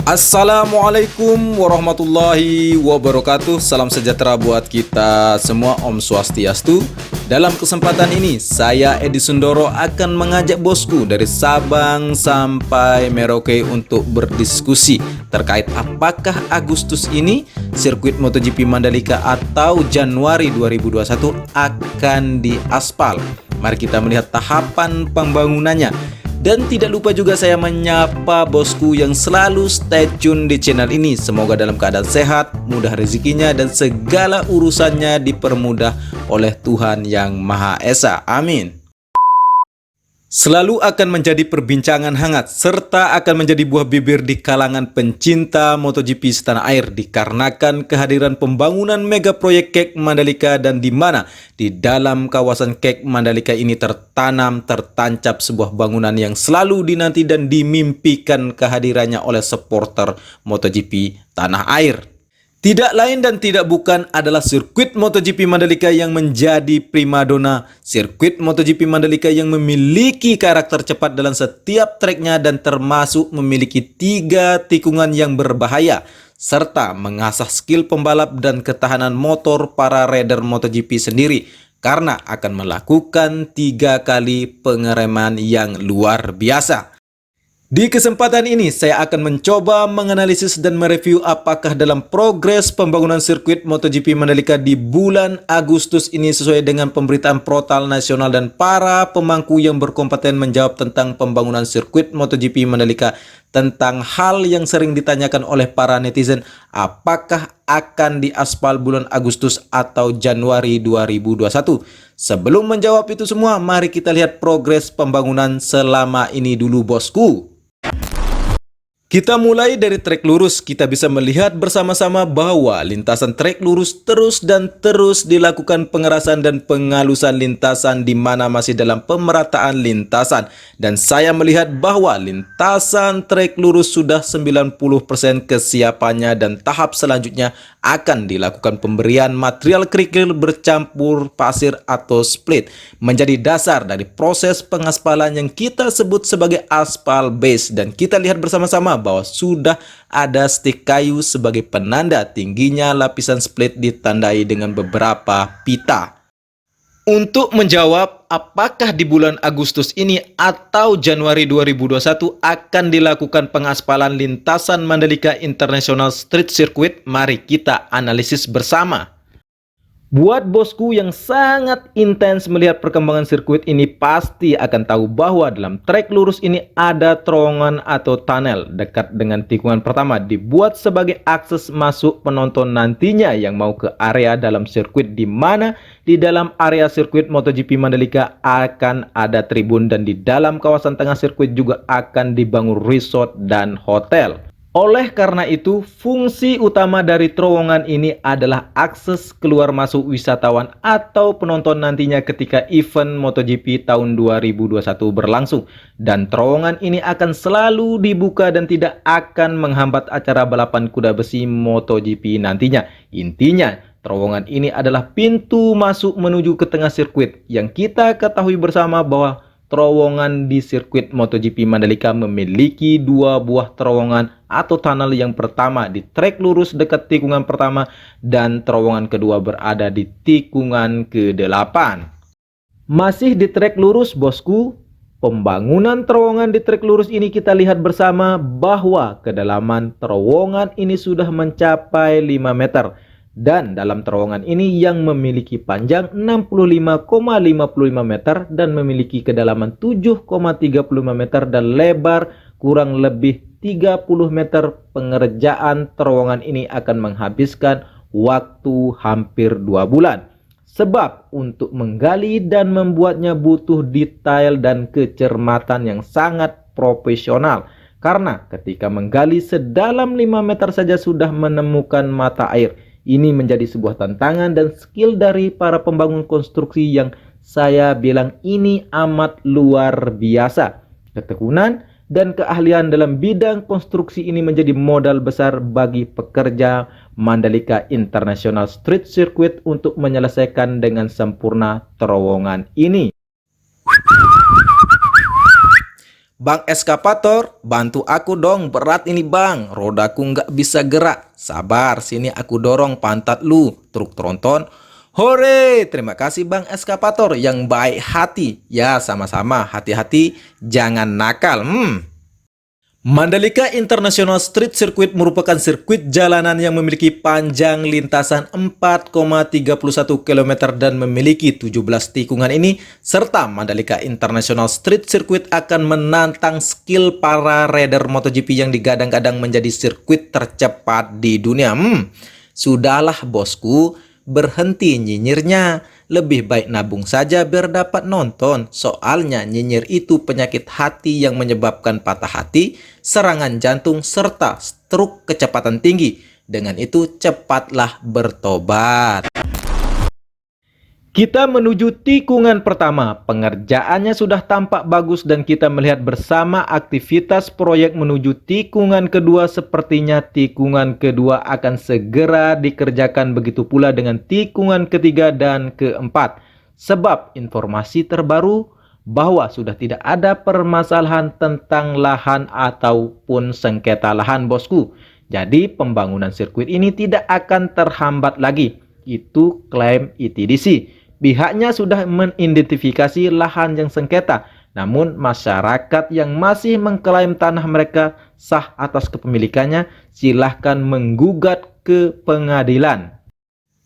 Assalamualaikum warahmatullahi wabarakatuh. Salam sejahtera buat kita semua. Om Swastiastu. Dalam kesempatan ini saya Edi Sundoro akan mengajak bosku dari Sabang sampai Merauke untuk berdiskusi terkait apakah Agustus ini sirkuit MotoGP Mandalika atau Januari 2021 akan diaspal. Mari kita melihat tahapan pembangunannya. Dan tidak lupa juga saya menyapa bosku yang selalu stay tune di channel ini. Semoga dalam keadaan sehat, mudah rezekinya, dan segala urusannya dipermudah oleh Tuhan Yang Maha Esa. Amin. Selalu akan menjadi perbincangan hangat serta akan menjadi buah bibir di kalangan pencinta MotoGP setanah air dikarenakan kehadiran pembangunan mega proyek Kek Mandalika, dan di mana di dalam kawasan Kek Mandalika ini tertancap sebuah bangunan yang selalu dinanti dan dimimpikan kehadirannya oleh supporter MotoGP tanah air. Tidak lain dan tidak bukan adalah sirkuit MotoGP Mandalika yang menjadi primadona, sirkuit MotoGP Mandalika yang memiliki karakter cepat dalam setiap treknya dan termasuk memiliki 3 tikungan yang berbahaya, serta mengasah skill pembalap dan ketahanan motor para rider MotoGP sendiri, karena akan melakukan 3 kali pengereman yang luar biasa. Di kesempatan ini saya akan mencoba menganalisis dan mereview apakah dalam progres pembangunan sirkuit MotoGP Mandalika di bulan Agustus ini sesuai dengan pemberitaan portal nasional dan para pemangku yang berkompeten menjawab tentang pembangunan sirkuit MotoGP Mandalika, tentang hal yang sering ditanyakan oleh para netizen, apakah akan diaspal bulan Agustus atau Januari 2021. Sebelum menjawab itu semua, mari kita lihat progres pembangunan selama ini dulu bosku. Kita mulai dari trek lurus. Kita bisa melihat bersama-sama bahwa lintasan trek lurus terus dilakukan pengerasan dan pengalusan lintasan di mana masih dalam pemerataan lintasan. Dan saya melihat bahwa lintasan trek lurus sudah 90% kesiapannya, dan tahap selanjutnya akan dilakukan pemberian material kerikil bercampur pasir atau split menjadi dasar dari proses pengaspalan yang kita sebut sebagai aspal base. Dan kita lihat bersama-sama bahwa sudah ada stik kayu sebagai penanda tingginya lapisan split ditandai dengan beberapa pita. Untuk menjawab apakah di bulan Agustus ini atau Januari 2021 akan dilakukan pengaspalan lintasan Mandalika International Street Circuit, mari kita analisis bersama. Buat bosku yang sangat intens melihat perkembangan sirkuit ini pasti akan tahu bahwa dalam trek lurus ini ada terowongan atau tunnel dekat dengan tikungan pertama dibuat sebagai akses masuk penonton nantinya yang mau ke area dalam sirkuit, di mana di dalam area sirkuit MotoGP Mandalika akan ada tribun, dan di dalam kawasan tengah sirkuit juga akan dibangun resort dan hotel. Oleh karena itu, fungsi utama dari terowongan ini adalah akses keluar masuk wisatawan atau penonton nantinya ketika event MotoGP tahun 2021 berlangsung. Dan terowongan ini akan selalu dibuka dan tidak akan menghambat acara balapan kuda besi MotoGP nantinya. Intinya, terowongan ini adalah pintu masuk menuju ke tengah sirkuit, yang kita ketahui bersama bahwa terowongan di sirkuit MotoGP Mandalika memiliki 2 buah terowongan atau tunnel. Yang pertama di trek lurus dekat tikungan pertama, dan terowongan kedua berada di tikungan ke-8. Masih di trek lurus bosku, pembangunan terowongan di trek lurus ini kita lihat bersama bahwa kedalaman terowongan ini sudah mencapai 5 meter. Dan dalam terowongan ini yang memiliki panjang 65,55 meter dan memiliki kedalaman 7,35 meter dan lebar kurang lebih 30 meter, pengerjaan terowongan ini akan menghabiskan waktu hampir 2 bulan. Sebab untuk menggali dan membuatnya butuh detail dan kecermatan yang sangat profesional. Karena ketika menggali sedalam 5 meter saja sudah menemukan mata air. Ini menjadi sebuah tantangan dan skill dari para pembangun konstruksi yang saya bilang ini amat luar biasa. Ketekunan dan keahlian dalam bidang konstruksi ini menjadi modal besar bagi pekerja Mandalika International Street Circuit untuk menyelesaikan dengan sempurna terowongan ini. Bang Eskapator, bantu aku dong, berat ini bang, rodaku nggak bisa gerak. Sabar, sini aku dorong pantat lu. Truk tronton. Hore, terima kasih Bang Eskapator yang baik hati. Ya, sama-sama, hati-hati, jangan nakal. Mandalika International Street Circuit merupakan sirkuit jalanan yang memiliki panjang lintasan 4,31 km dan memiliki 17 tikungan ini, serta Mandalika International Street Circuit akan menantang skill para rider MotoGP yang digadang-gadang menjadi sirkuit tercepat di dunia. Sudahlah bosku, berhenti nyinyirnya. Lebih baik nabung saja biar dapat nonton. Soalnya nyinyir itu penyakit hati yang menyebabkan patah hati, serangan jantung, serta stroke kecepatan tinggi. Dengan itu cepatlah bertobat. Kita menuju tikungan pertama. Pengerjaannya sudah tampak bagus dan kita melihat bersama aktivitas proyek menuju tikungan kedua. Sepertinya tikungan kedua akan segera dikerjakan, begitu pula dengan tikungan ketiga dan keempat. Sebab informasi terbaru bahwa sudah tidak ada permasalahan tentang lahan ataupun sengketa lahan bosku. Jadi pembangunan sirkuit ini tidak akan terhambat lagi. Itu klaim ITDC. Pihaknya sudah mengidentifikasi lahan yang sengketa, namun masyarakat yang masih mengklaim tanah mereka sah atas kepemilikannya silahkan menggugat ke pengadilan.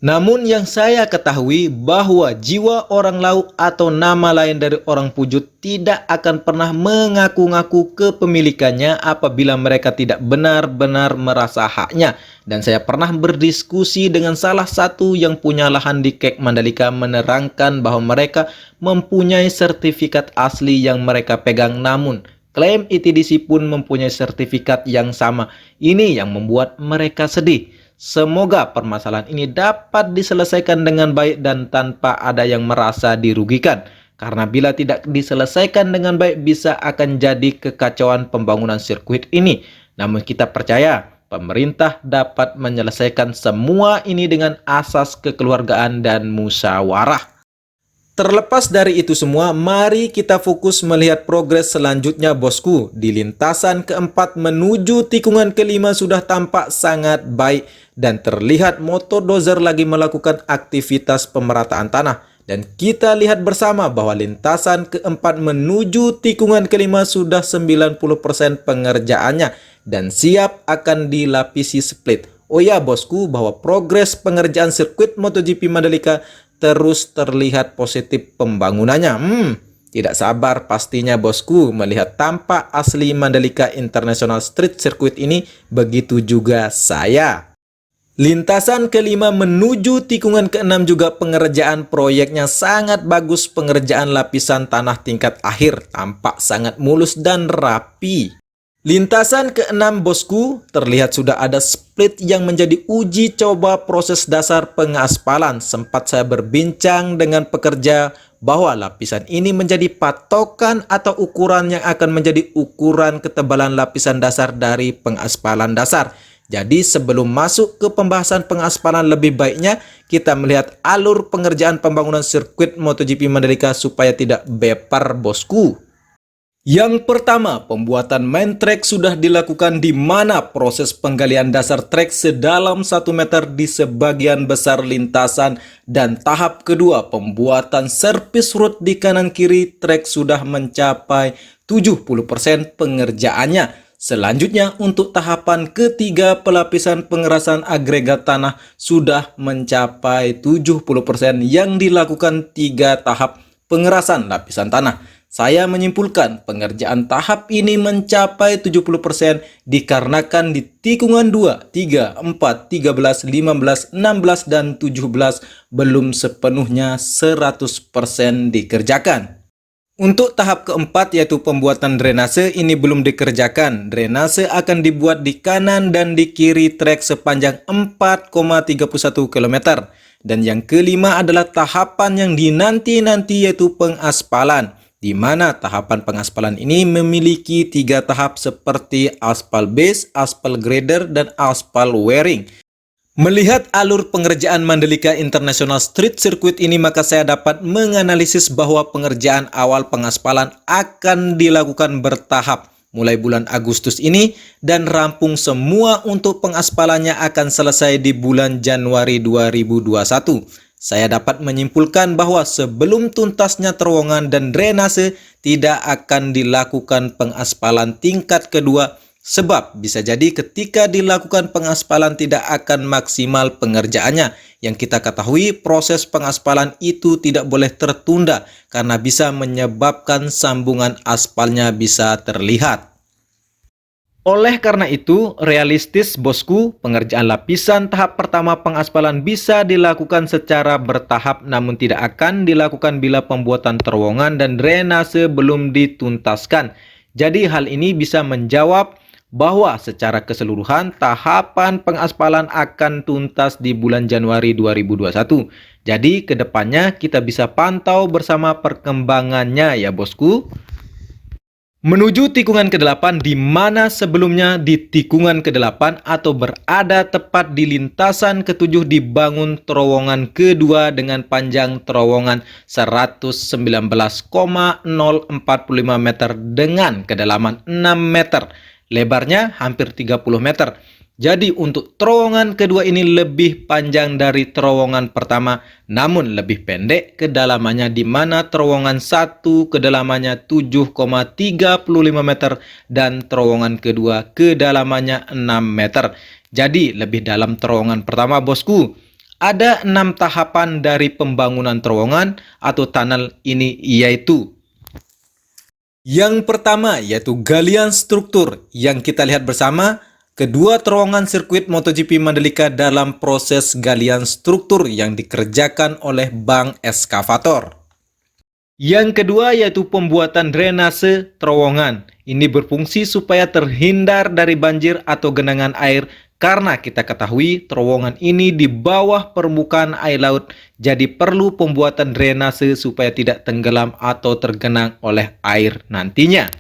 Namun yang saya ketahui bahwa jiwa orang laut atau nama lain dari orang Pujut tidak akan pernah mengaku-ngaku kepemilikannya apabila mereka tidak benar-benar merasa haknya. Dan saya pernah berdiskusi dengan salah satu yang punya lahan di Kek Mandalika menerangkan bahwa mereka mempunyai sertifikat asli yang mereka pegang, namun klaim ITDC pun mempunyai sertifikat yang sama. Ini yang membuat mereka sedih. Semoga permasalahan ini dapat diselesaikan dengan baik dan tanpa ada yang merasa dirugikan. Karena bila tidak diselesaikan dengan baik bisa akan jadi kekacauan pembangunan sirkuit ini. Namun kita percaya pemerintah dapat menyelesaikan semua ini dengan asas kekeluargaan dan musyawarah. Terlepas dari itu semua, mari kita fokus melihat progres selanjutnya bosku. Di lintasan keempat menuju tikungan kelima sudah tampak sangat baik dan terlihat motodozer lagi melakukan aktivitas pemerataan tanah. Dan kita lihat bersama bahwa lintasan keempat menuju tikungan kelima sudah 90% pengerjaannya dan siap akan dilapisi split. Oh ya bosku, bahwa progres pengerjaan sirkuit MotoGP Mandalika terus terlihat positif pembangunannya. Tidak sabar pastinya bosku melihat tampak asli Mandalika International Street Circuit ini. Begitu juga saya. Lintasan kelima menuju tikungan keenam juga pengerjaan proyeknya sangat bagus. Pengerjaan lapisan tanah tingkat akhir tampak sangat mulus dan rapi. Lintasan keenam bosku, terlihat sudah ada split yang menjadi uji coba proses dasar pengaspalan. Sempat saya berbincang dengan pekerja bahwa lapisan ini menjadi patokan atau ukuran yang akan menjadi ukuran ketebalan lapisan dasar dari pengaspalan dasar. Jadi sebelum masuk ke pembahasan pengaspalan, lebih baiknya kita melihat alur pengerjaan pembangunan sirkuit MotoGP Mandalika supaya tidak bepar bosku. Yang pertama, pembuatan main track sudah dilakukan di mana proses penggalian dasar trek sedalam 1 meter di sebagian besar lintasan, dan tahap kedua, pembuatan service road di kanan kiri trek sudah mencapai 70% pengerjaannya. Selanjutnya untuk tahapan ketiga, pelapisan pengerasan agregat tanah sudah mencapai 70% yang dilakukan 3 tahap pengerasan lapisan tanah. Saya menyimpulkan pengerjaan tahap ini mencapai 70% dikarenakan di tikungan 2, 3, 4, 13, 15, 16, dan 17 belum sepenuhnya 100% dikerjakan. Untuk tahap keempat yaitu pembuatan drainase ini belum dikerjakan. Drainase akan dibuat di kanan dan di kiri trek sepanjang 4,31 km. Dan yang kelima adalah tahapan yang dinanti-nanti yaitu pengaspalan, di mana tahapan pengaspalan ini memiliki 3 tahap seperti aspal base, aspal grader, dan aspal wearing. Melihat alur pengerjaan Mandalika International Street Circuit ini, maka saya dapat menganalisis bahwa pengerjaan awal pengaspalan akan dilakukan bertahap mulai bulan Agustus ini dan rampung semua untuk pengaspalannya akan selesai di bulan Januari 2021. Saya dapat menyimpulkan bahwa sebelum tuntasnya terowongan dan drainase tidak akan dilakukan pengaspalan tingkat kedua. Sebab bisa jadi ketika dilakukan pengaspalan tidak akan maksimal pengerjaannya. Yang kita ketahui proses pengaspalan itu tidak boleh tertunda karena bisa menyebabkan sambungan aspalnya bisa terlihat. Oleh karena itu, realistis bosku, pengerjaan lapisan tahap pertama pengaspalan bisa dilakukan secara bertahap namun tidak akan dilakukan bila pembuatan terowongan dan drainase belum dituntaskan. Jadi hal ini bisa menjawab bahwa secara keseluruhan tahapan pengaspalan akan tuntas di bulan Januari 2021. Jadi kedepannya kita bisa pantau bersama perkembangannya ya bosku. Menuju tikungan ke-8 di mana sebelumnya di tikungan ke-8 atau berada tepat di lintasan ke-7 dibangun terowongan kedua dengan panjang terowongan 119,045 meter dengan kedalaman 6 meter. Lebarnya hampir 30 meter. Jadi untuk terowongan kedua ini lebih panjang dari terowongan pertama, namun lebih pendek kedalamannya di mana terowongan satu kedalamannya 7,35 meter dan terowongan kedua kedalamannya 6 meter. Jadi lebih dalam terowongan pertama bosku. Ada 6 tahapan dari pembangunan terowongan atau tunnel ini yaitu: yang pertama yaitu galian struktur yang kita lihat bersama. Kedua terowongan sirkuit MotoGP Mandalika dalam proses galian struktur yang dikerjakan oleh bank eskavator. Yang kedua yaitu pembuatan drainase terowongan. Ini berfungsi supaya terhindar dari banjir atau genangan air karena kita ketahui terowongan ini di bawah permukaan air laut, jadi perlu pembuatan drainase supaya tidak tenggelam atau tergenang oleh air nantinya.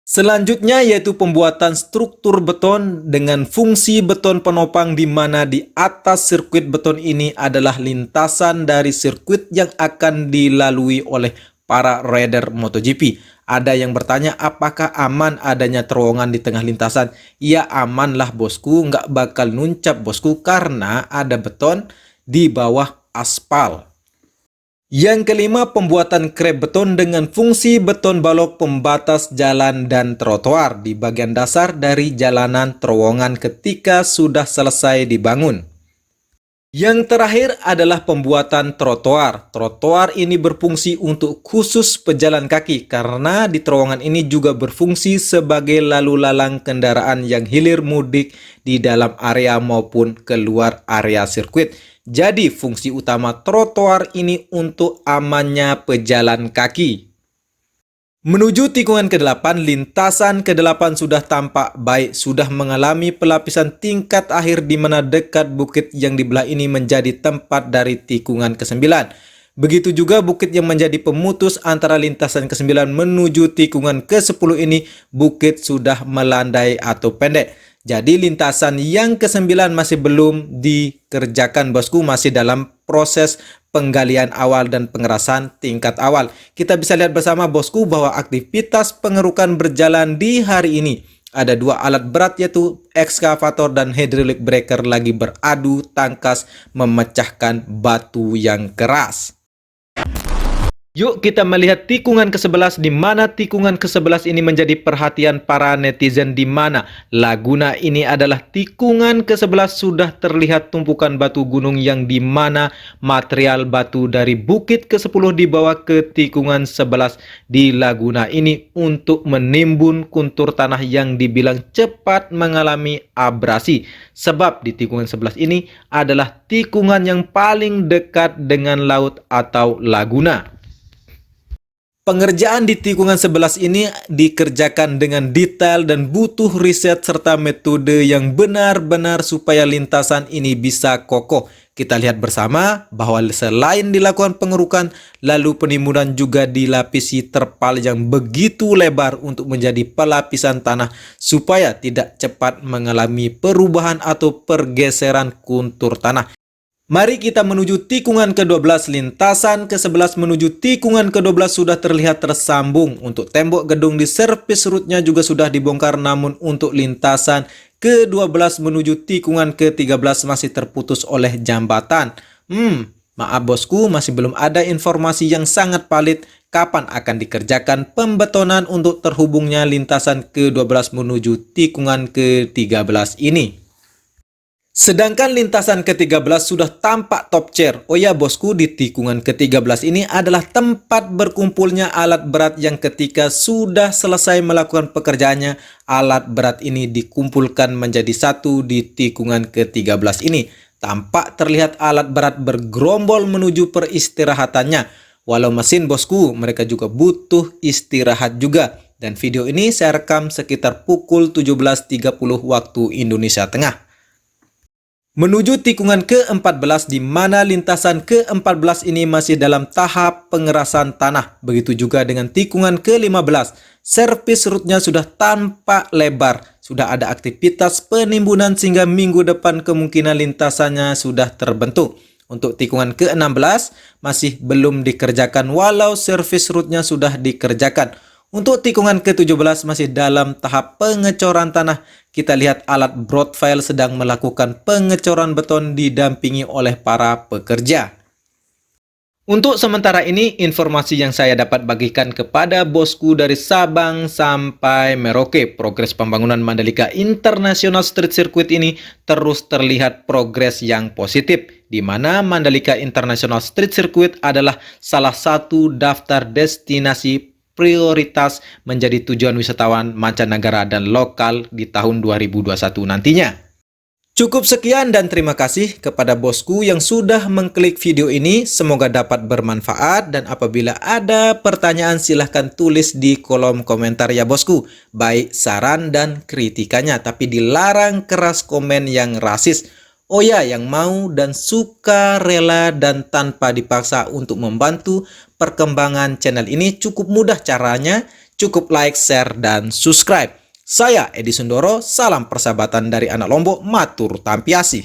Selanjutnya yaitu pembuatan struktur beton dengan fungsi beton penopang di mana di atas sirkuit beton ini adalah lintasan dari sirkuit yang akan dilalui oleh para rider MotoGP. Ada yang bertanya apakah aman adanya terowongan di tengah lintasan? Ya aman lah bosku, nggak bakal nuncap bosku karena ada beton di bawah aspal. Yang kelima, pembuatan krep beton dengan fungsi beton balok pembatas jalan dan trotoar di bagian dasar dari jalanan terowongan ketika sudah selesai dibangun. Yang terakhir adalah pembuatan trotoar. Trotoar ini berfungsi untuk khusus pejalan kaki karena di terowongan ini juga berfungsi sebagai lalu lalang kendaraan yang hilir mudik di dalam area maupun keluar area sirkuit. Jadi fungsi utama trotoar ini untuk amannya pejalan kaki. Menuju tikungan ke-8, lintasan ke-8 sudah tampak baik, sudah mengalami pelapisan tingkat akhir di mana dekat bukit yang dibelah ini menjadi tempat dari tikungan ke-9. Begitu juga bukit yang menjadi pemutus antara lintasan ke-9 menuju tikungan ke-10 ini, bukit sudah melandai atau pendek. Jadi lintasan yang ke-9 masih belum dikerjakan bosku, masih dalam proses penggalian awal dan pengerasan tingkat awal. Kita bisa lihat bersama bosku bahwa aktivitas pengerukan berjalan di hari ini. Ada dua alat berat yaitu ekskavator dan hydraulic breaker lagi beradu tangkas memecahkan batu yang keras. Yuk kita melihat tikungan ke-11 di mana tikungan ke-11 ini menjadi perhatian para netizen di mana Laguna ini adalah tikungan ke-11 sudah terlihat tumpukan batu gunung yang di mana material batu dari bukit ke-10 dibawa ke tikungan 11 di Laguna ini untuk menimbun kontur tanah yang dibilang cepat mengalami abrasi. Sebab di tikungan 11 ini adalah tikungan yang paling dekat dengan laut atau laguna. Pengerjaan di tikungan 11 ini dikerjakan dengan detail dan butuh riset serta metode yang benar-benar supaya lintasan ini bisa kokoh. Kita lihat bersama bahwa selain dilakukan pengerukan, lalu penimbunan juga dilapisi terpal yang begitu lebar untuk menjadi pelapisan tanah supaya tidak cepat mengalami perubahan atau pergeseran kontur tanah. Mari kita menuju tikungan ke-12. Lintasan ke-11 menuju tikungan ke-12 sudah terlihat tersambung. Untuk tembok gedung di servis rootnya juga sudah dibongkar, namun untuk lintasan ke-12 menuju tikungan ke-13 masih terputus oleh jambatan. Maaf bosku, masih belum ada informasi yang sangat valid kapan akan dikerjakan pembetonan untuk terhubungnya lintasan ke-12 menuju tikungan ke-13 ini. Sedangkan lintasan ke-13 sudah tampak top chair. Oh ya bosku, di tikungan ke-13 ini adalah tempat berkumpulnya alat berat yang ketika sudah selesai melakukan pekerjaannya, alat berat ini dikumpulkan menjadi satu di tikungan ke-13 ini. Tampak terlihat alat berat bergerombol menuju peristirahatannya. Walau mesin bosku, mereka juga butuh istirahat juga. Dan video ini saya rekam sekitar pukul 17.30 waktu Indonesia Tengah. Menuju tikungan ke-14 di mana lintasan ke-14 ini masih dalam tahap pengerasan tanah. Begitu juga dengan tikungan ke-15. Servis rootnya sudah tampak lebar. Sudah ada aktivitas penimbunan sehingga minggu depan kemungkinan lintasannya sudah terbentuk. Untuk tikungan ke-16 masih belum dikerjakan walau servis rootnya sudah dikerjakan. Untuk tikungan ke-17 masih dalam tahap pengecoran tanah. Kita lihat alat broadfile sedang melakukan pengecoran beton didampingi oleh para pekerja. Untuk sementara ini, informasi yang saya dapat bagikan kepada bosku dari Sabang sampai Merauke. Progres pembangunan Mandalika International Street Circuit ini terus terlihat progres yang positif, di mana Mandalika International Street Circuit adalah salah satu daftar destinasi prioritas menjadi tujuan wisatawan mancanegara dan lokal di tahun 2021 nantinya. Cukup sekian dan terima kasih kepada bosku yang sudah mengklik video ini. Semoga dapat bermanfaat dan apabila ada pertanyaan silahkan tulis di kolom komentar ya bosku. Baik saran dan kritikannya, tapi dilarang keras komen yang rasis. Oh ya, yang mau dan suka rela dan tanpa dipaksa untuk membantu perkembangan channel ini cukup mudah caranya, cukup like, share, dan subscribe. Saya Edi Sundoro, salam persahabatan dari anak Lombok, matur tampiasi.